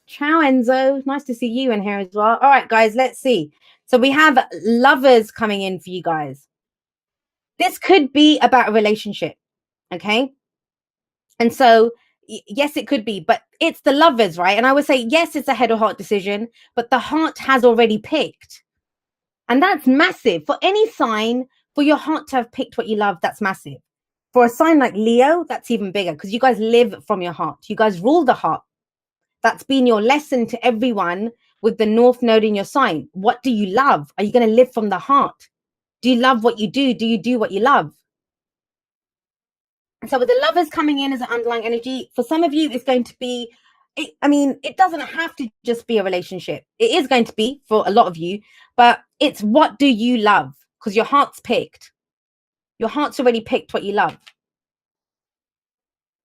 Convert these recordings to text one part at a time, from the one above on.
Ciao, Enzo. Nice to see you in here as well. All right, guys, let's see. So we have lovers coming in for you guys. This could be about a relationship, okay? And so, yes, it could be, but it's the lovers, right? And I would say, yes, it's a head or heart decision, but the heart has already picked. And that's massive. For any sign, for your heart to have picked what you love, that's massive. For a sign like Leo, that's even bigger because you guys live from your heart. You guys rule the heart. That's been your lesson to everyone with the North Node in your sign. What do you love? Are you going to live from the heart? Do you love what you do? Do you do what you love? So with the lovers coming in as an underlying energy, for some of you, it's going to be, it doesn't have to just be a relationship. It is going to be for a lot of you, but it's what do you love? Because your heart's picked. Your heart's already picked what you love.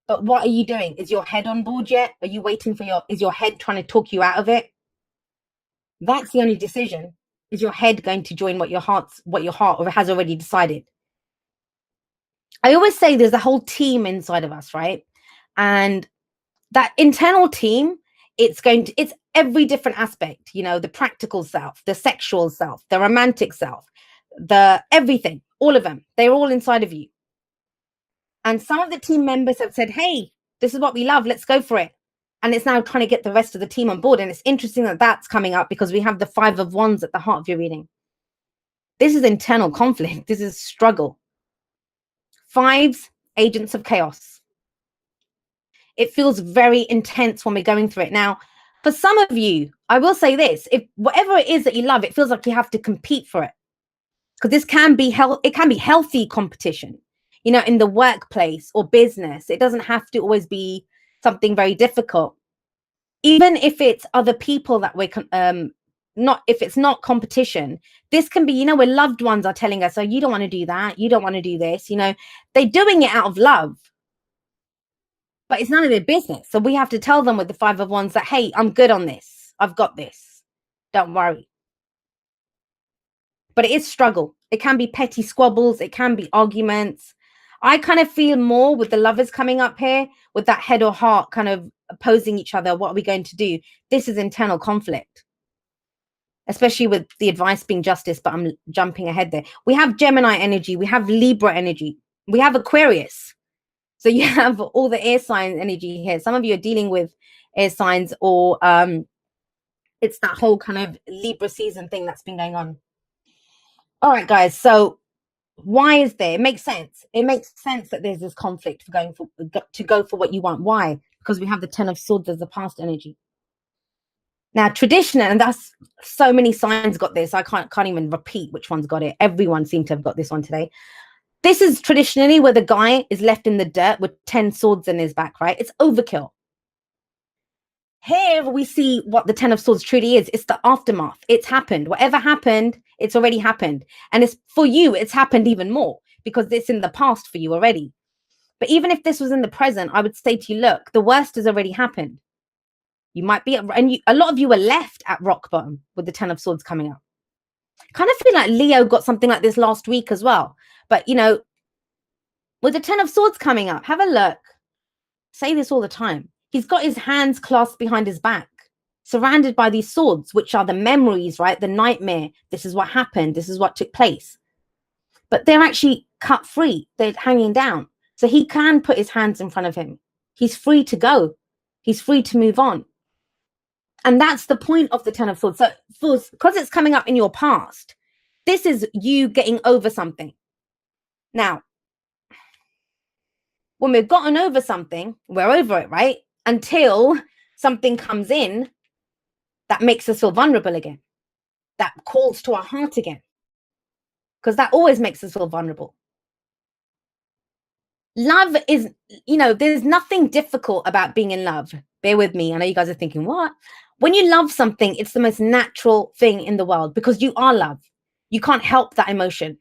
But what are you doing? Is your head on board yet? Are you waiting for is your head trying to talk you out of it? That's the only decision. Is your head going to join what your heart has already decided? I always say there's a whole team inside of us, right? And that internal team, it's every different aspect, the practical self, the sexual self, the romantic self, the everything, all of them. They're all inside of you. And some of the team members have said, hey, this is what we love. Let's go for it. And it's now trying to get the rest of the team on board. And it's interesting that that's coming up because we have the 5 of Wands at the heart of your reading. This is internal conflict. This is struggle. 5s, agents of chaos. It feels very intense when we're going through it. Now, for some of you, I will say this, if whatever it is that you love, it feels like you have to compete for it. Because this can be healthy competition, in the workplace or business. It doesn't have to always be something very difficult. Even if it's other people that we're if it's not competition, this can be, where loved ones are telling us, oh, you don't want to do that. You don't want to do this. They're doing it out of love. But it's none of their business. So we have to tell them with the 5 of Wands that, hey, I'm good on this. I've got this. Don't worry. But it is struggle. It can be petty squabbles. It can be arguments. I kind of feel more with the lovers coming up here, with that head or heart kind of opposing each other. What are we going to do? This is internal conflict, especially with the advice being justice, but I'm jumping ahead there. We have Gemini energy. We have Libra energy. We have Aquarius. So you have all the air sign energy here. Some of you are dealing with air signs or it's that whole kind of Libra season thing that's been going on. All right, guys. So why is there? It makes sense. It makes sense that there's this conflict to go for what you want. Why? Because we have the 10 of Swords as the past energy. Now, traditional, and that's so many signs got this. I can't even repeat which one's got it. Everyone seemed to have got this one today. This is traditionally where the guy is left in the dirt with 10 swords in his back, right? It's overkill. Here we see what the 10 of Swords truly is. It's the aftermath. It's happened. Whatever happened, it's already happened. And it's for you, it's happened even more because it's in the past for you already. But even if this was in the present, I would say to you, look, the worst has already happened. You might be, a lot of you are left at rock bottom with the 10 of Swords coming up. Kind of feel like Leo got something like this last week as well. But, with the 10 of Swords coming up, have a look. Say this all the time. He's got his hands clasped behind his back, surrounded by these swords, which are the memories, right? The nightmare. This is what happened. This is what took place. But they're actually cut free. They're hanging down. So he can put his hands in front of him. He's free to go. He's free to move on. And that's the point of the 10 of Swords. So because it's coming up in your past, this is you getting over something. Now, when we've gotten over something, we're over it, right? Until something comes in that makes us feel vulnerable again, that calls to our heart again, because that always makes us feel vulnerable. Love is, there's nothing difficult about being in love. Bear with me. I know you guys are thinking, what? When you love something, it's the most natural thing in the world because you are love. You can't help that emotion.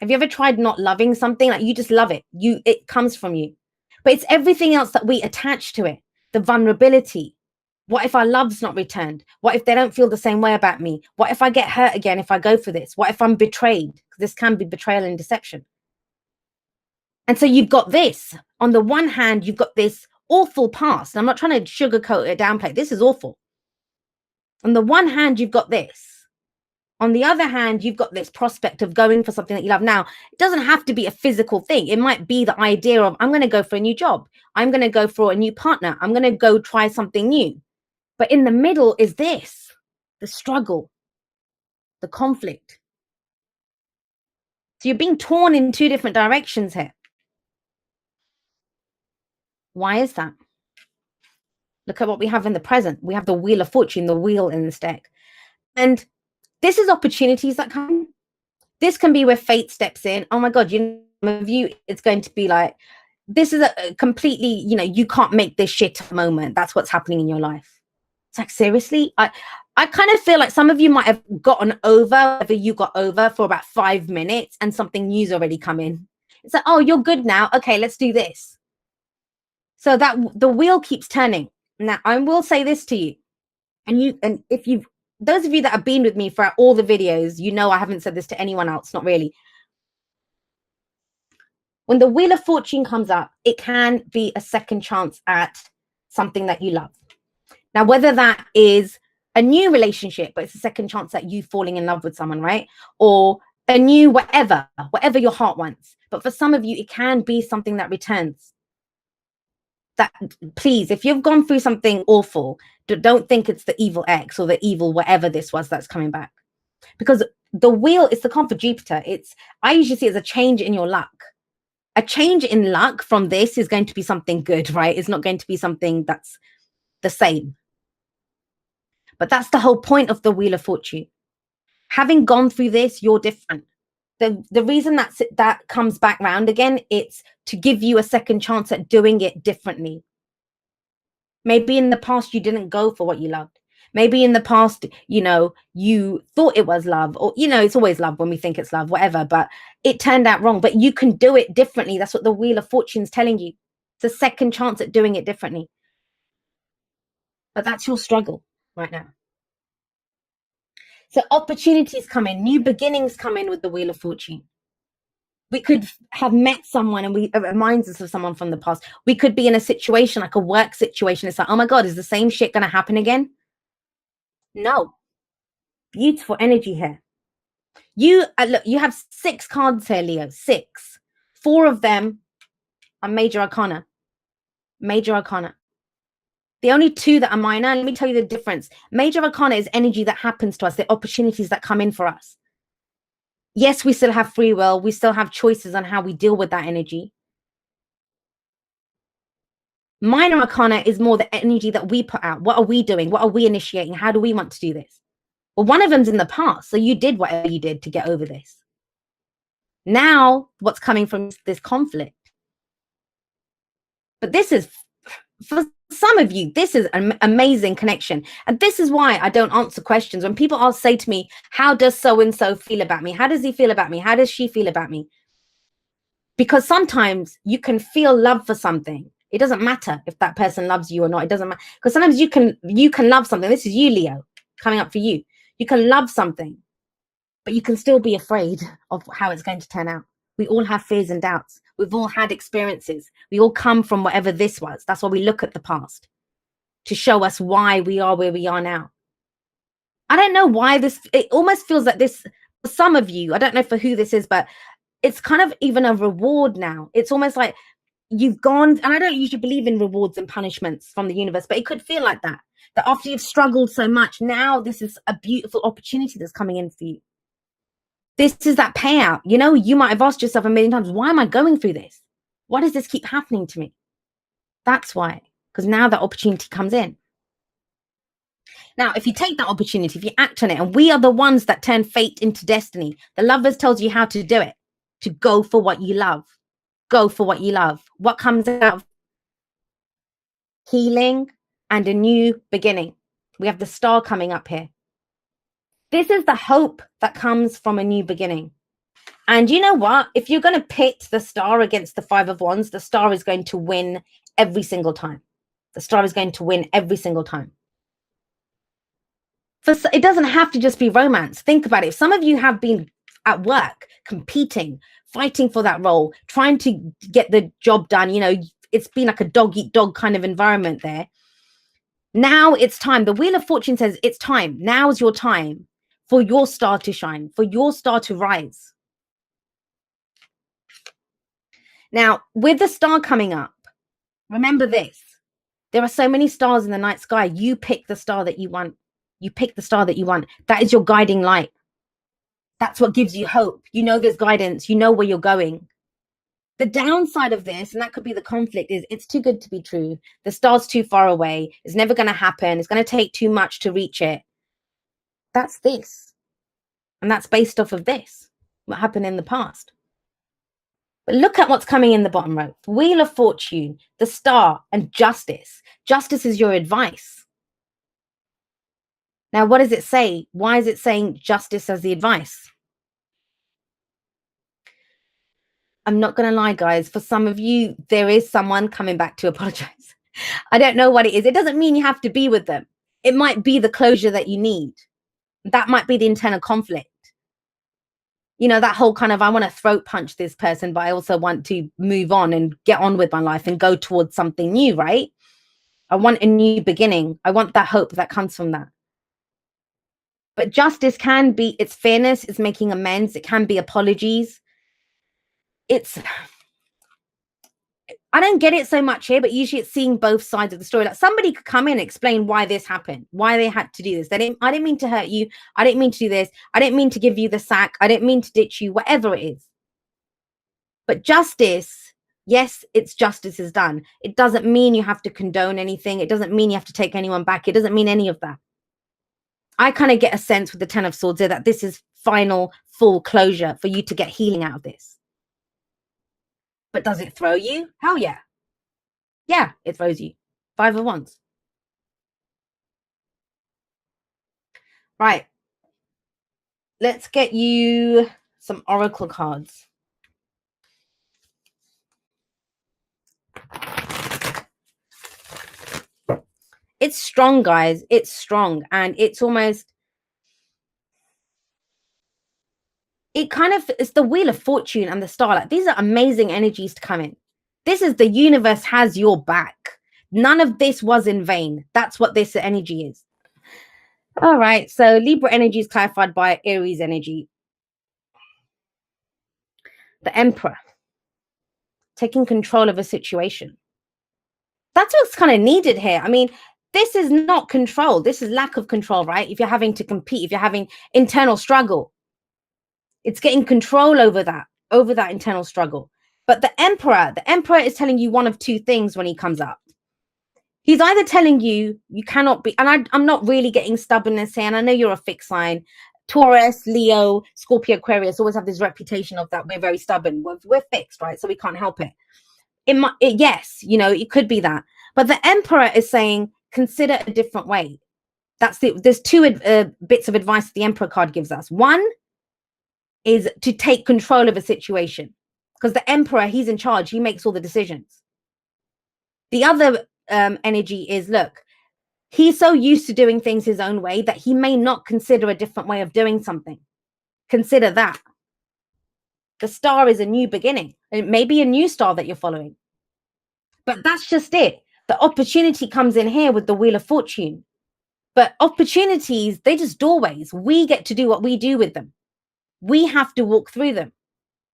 Have you ever tried not loving something? Like you just love it. It comes from you. But it's everything else that we attach to it. The vulnerability. What if our love's not returned? What if they don't feel the same way about me? What if I get hurt again if I go for this? What if I'm betrayed? Because this can be betrayal and deception. And so you've got this. On the one hand, you've got this awful past. I'm not trying to sugarcoat it, downplay. This is awful. On the one hand, you've got this. On the other hand, you've got this prospect of going for something that you love. Now, it doesn't have to be a physical thing. It might be the idea of, I'm going to go for a new job. I'm going to go for a new partner. I'm going to go try something new. But in the middle is this, the struggle, the conflict. So you're being torn in two different directions here. Why is that? Look at what we have in the present. We have the Wheel of Fortune, the wheel in this deck. And this is opportunities that come. This can be where fate steps in. Oh my God, you know, view, it's going to be like, this is a completely, you know, you can't make this shit moment. That's what's happening in your life. It's like, seriously? I kind of feel like some of you might have gotten over whatever you got over for about 5 minutes and something new's already come in. It's like, oh, you're good now. Okay, let's do this. So that the wheel keeps turning. Now, I will say this to you. And if you've, those of you that have been with me for all the videos, you know I haven't said this to anyone else, not really. When the Wheel of Fortune comes up, it can be a second chance at something that you love. Now, whether that is a new relationship, but it's a second chance at you falling in love with someone, right? Or a new whatever your heart wants. But for some of you, it can be something that returns. That, please, if you've gone through something awful, don't think it's the evil ex or the evil whatever this was that's coming back. Because the wheel is the comp for Jupiter. I usually see it as a change in your luck. A change in luck from this is going to be something good, right? It's not going to be something that's the same. But that's the whole point of the Wheel of Fortune. Having gone through this, you're different. The reason that comes back round again, it's to give you a second chance at doing it differently. Maybe in the past you didn't go for what you loved. Maybe in the past, you know, you thought it was love, or, you know, it's always love when we think it's love, whatever, but it turned out wrong. But you can do it differently. That's what the Wheel of Fortune is telling you. It's a second chance at doing it differently. But that's your struggle right now. So opportunities come in, new beginnings come in with the Wheel of Fortune. We could have met someone and it reminds us of someone from the past. We could be in a situation, like a work situation. It's like, oh my God, is the same shit going to happen again? No. Beautiful energy here. Look, you have 6 cards here, Leo. 6. 4 of them are major arcana. Major arcana. The only 2 that are minor, let me tell you the difference. Major arcana is energy that happens to us, the opportunities that come in for us. Yes, we still have free will. We still have choices on how we deal with that energy. Minor arcana is more the energy that we put out. What are we doing? What are we initiating? How do we want to do this? Well, one of them's in the past. So you did whatever you did to get over this. Now, what's coming from this conflict? But this is, for some of you, this is an amazing connection. And this is why I don't answer questions. When people say to me, how does so-and-so feel about me? How does he feel about me? How does she feel about me? Because sometimes you can feel love for something. It doesn't matter if that person loves you or not. It doesn't matter. Because sometimes you can love something. This is you, Leo, coming up for you. You can love something, but you can still be afraid of how it's going to turn out. We all have fears and doubts. We've all had experiences. We all come from whatever this was. That's why we look at the past, to show us why we are where we are now. I don't know why it almost feels like this, for some of you, I don't know for who this is, but it's kind of even a reward now. It's almost like you've gone, and I don't usually believe in rewards and punishments from the universe, but it could feel like that after you've struggled so much, now this is a beautiful opportunity that's coming in for you. This is that payout. You know, you might have asked yourself a million times, why am I going through this? Why does this keep happening to me? That's why, because now that opportunity comes in. Now, if you take that opportunity, if you act on it, and we are the ones that turn fate into destiny, the Lovers tells you how to do it, to go for what you love. Go for what you love. What comes out of healing and a new beginning? We have the Star coming up here. This is the hope that comes from a new beginning. And you know what? If you're going to pit the Star against the 5 of Wands, the Star is going to win every single time. The Star is going to win every single time. It doesn't have to just be romance. Think about it. Some of you have been at work, competing, fighting for that role, trying to get the job done, you know, it's been like a dog eat dog kind of environment there. Now it's time. The Wheel of Fortune says it's time. Now's your time for your star to shine, for your star to rise. Now, with the star coming up, remember this. There are so many stars in the night sky. You pick the star that you want. You pick the star that you want. That is your guiding light. That's what gives you hope. You know there's guidance. You know where you're going. The downside of this, and that could be the conflict, is it's too good to be true. The star's too far away. It's never going to happen. It's going to take too much to reach it. That's this. And that's based off of this, what happened in the past. But look at what's coming in the bottom row. Wheel of Fortune, the star, and justice. Justice is your advice. Now, what does it say? Why is it saying justice as the advice? I'm not going to lie, guys. For some of you, there is someone coming back to apologize. I don't know what it is. It doesn't mean you have to be with them. It might be the closure that you need. That might be the internal conflict. You know, that whole kind of, I want to throat punch this person, but I also want to move on and get on with my life and go towards something new, right? I want a new beginning. I want that hope that comes from that. But justice can be, it's fairness, it's making amends, it can be apologies. I don't get it so much here, but usually it's seeing both sides of the story. Like somebody could come in and explain why this happened, why they had to do this. I didn't mean to hurt you. I didn't mean to do this. I didn't mean to give you the sack. I didn't mean to ditch you, whatever it is. But justice, yes, it's justice is done. It doesn't mean you have to condone anything. It doesn't mean you have to take anyone back. It doesn't mean any of that. I kind of get a sense with the Ten of Swords there that this is final, full closure for you to get healing out of this. But does it throw you? Hell yeah. Yeah, it throws you. 5 of Wands. Right. Let's get you some oracle cards. It's strong, guys. It's strong. And it's almost, it kind of, it's the Wheel of Fortune and the star. Like, these are amazing energies to come in. This is the universe has your back. None of this was in vain. That's what this energy is. All right. So Libra energy is clarified by Aries energy. The Emperor. Taking control of a situation. That's what's kind of needed here. I mean, this is not control. This is lack of control, right? If you're having to compete, if you're having internal struggle, it's getting control over that internal struggle. But the Emperor is telling you one of two things when he comes up. He's either telling you you cannot be, and I'm not really getting stubbornness here, and I know you're a fixed sign. Taurus, Leo, Scorpio, Aquarius always have this reputation of that we're very stubborn. We're fixed, right? So we can't help it. Yes, you know, it could be that. But the Emperor is saying, consider a different way. There's two bits of advice the Emperor card gives us. One is to take control of a situation, because the Emperor, he's in charge. He makes all the decisions. The other energy is, look, he's so used to doing things his own way that he may not consider a different way of doing something. Consider that. The star is a new beginning. It may be a new star that you're following. But that's just it. The opportunity comes in here with the Wheel of Fortune. But opportunities, they're just doorways. We get to do what we do with them. We have to walk through them.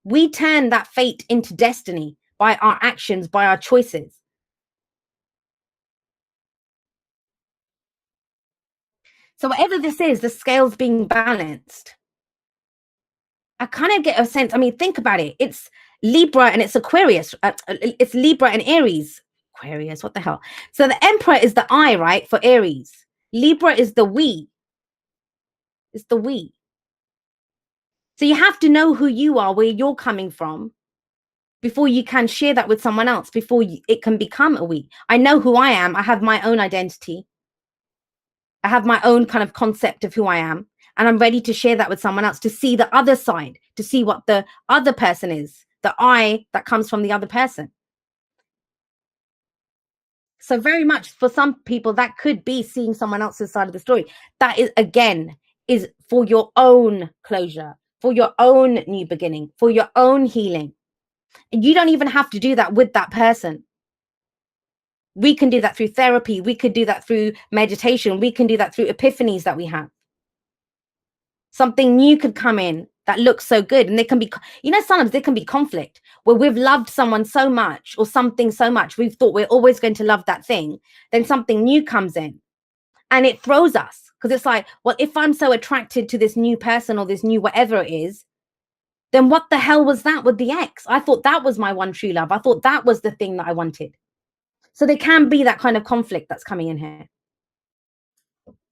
We turn that fate into destiny by our actions, by our choices. So whatever this is, the scale's being balanced. I kind of get a sense, I mean, think about it. It's Libra and it's Aquarius. It's Libra and Aries. Aquarius, what the hell? So the Emperor is the I, right, for Aries. Libra is the we. It's the we. So you have to know who you are, where you're coming from, before you can share that with someone else, before it can become a we. I know who I am. I have my own identity. I have my own kind of concept of who I am. And I'm ready to share that with someone else, to see the other side, to see what the other person is, the I that comes from the other person. So very much for some people, that could be seeing someone else's side of the story. That is, again, is for your own closure, for your own new beginning, for your own healing. And you don't even have to do that with that person. We can do that through therapy. We could do that through meditation. We can do that through epiphanies that we have. Something new could come in that looks so good. And there can be, you know, sometimes there can be conflict where we've loved someone so much or something so much, we've thought we're always going to love that thing. Then something new comes in and it throws us, because it's like, well, if I'm so attracted to this new person or this new whatever it is, then what the hell was that with the ex? I thought that was my one true love. I thought that was the thing that I wanted. So there can be that kind of conflict that's coming in here.